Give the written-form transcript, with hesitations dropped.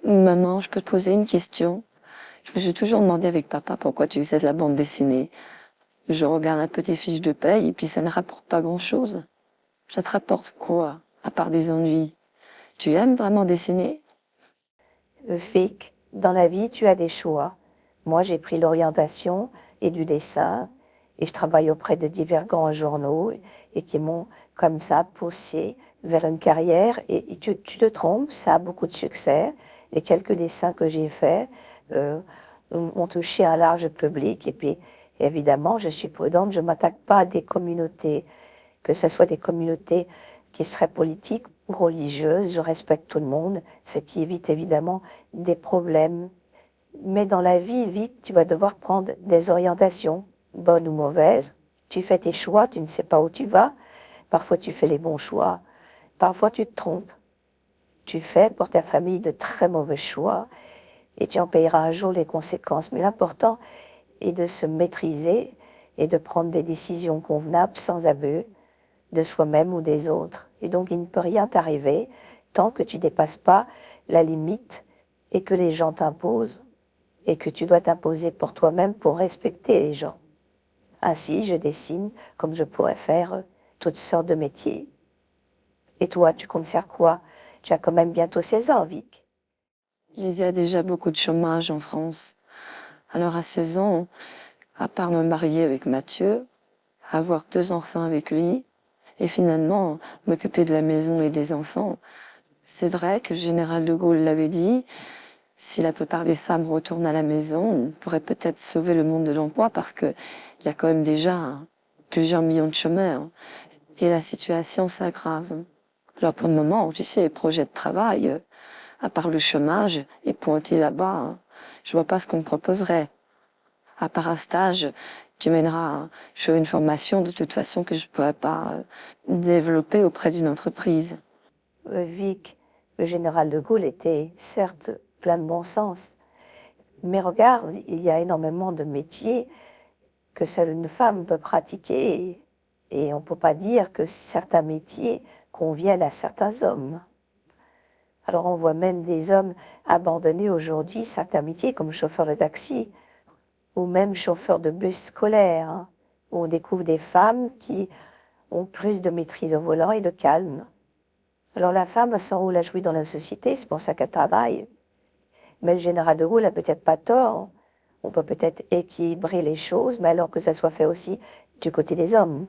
Maman, je peux te poser une question? Je me suis toujours demandé avec papa pourquoi tu faisais de la bande dessinée. Je regarde un peu tes fiches de paye et puis ça ne rapporte pas grand-chose. Ça te rapporte quoi, à part des ennuis? Tu aimes vraiment dessiner? Vic, dans la vie, tu as des choix. Moi, j'ai pris l'orientation et du dessin et je travaille auprès de divers grands journaux et qui m'ont comme ça poussé vers une carrière et tu te trompes, ça a beaucoup de succès. Les quelques dessins que j'ai faits ont touché un large public et puis évidemment, je suis prudente, je m'attaque pas à des communautés, que ce soit des communautés qui seraient politiques ou religieuses, je respecte tout le monde, ce qui évite évidemment des problèmes. Mais dans la vie, vite, tu vas devoir prendre des orientations, bonnes ou mauvaises. Tu fais tes choix, tu ne sais pas où tu vas. Parfois, tu fais les bons choix. Parfois, tu te trompes. Tu fais pour ta famille de très mauvais choix et tu en payeras un jour les conséquences. Mais l'important est de se maîtriser et de prendre des décisions convenables sans abus de soi-même ou des autres. Et donc, il ne peut rien t'arriver tant que tu ne dépasses pas la limite et que les gens t'imposent et que tu dois t'imposer pour toi-même pour respecter les gens. Ainsi, je dessine comme je pourrais faire toutes sortes de métiers. Et toi, tu comptes faire quoi? Tu as quand même bientôt 16 ans, Vic. Il y a déjà beaucoup de chômage en France. Alors à 16 ans, à part me marier avec Mathieu, avoir 2 enfants avec lui, et finalement m'occuper de la maison et des enfants, c'est vrai que le général de Gaulle l'avait dit, si la plupart des femmes retournent à la maison, on pourrait peut-être sauver le monde de l'emploi parce que il y a quand même déjà plusieurs millions de chômeurs et la situation s'aggrave. Alors pour le moment, tu sais, les projets de travail, à part le chômage et pointer là-bas, je vois pas ce qu'on me proposerait. À part un stage qui mènera sur une formation de toute façon que je pourrais pas développer auprès d'une entreprise. Vic, le général de Gaulle était certes plein de bon sens, mais regarde, il y a énormément de métiers que seule une femme peut pratiquer et on ne peut pas dire que certains métiers conviennent à certains hommes. Alors on voit même des hommes abandonner aujourd'hui certains métiers comme chauffeur de taxi ou même chauffeur de bus scolaire, hein, où on découvre des femmes qui ont plus de maîtrise au volant et de calme. Alors la femme a son rôle à jouer dans la société, c'est pour ça qu'elle travaille. Mais le général de Gaulle n'a peut-être pas tort. On peut peut-être équilibrer les choses, mais alors que ça soit fait aussi du côté des hommes.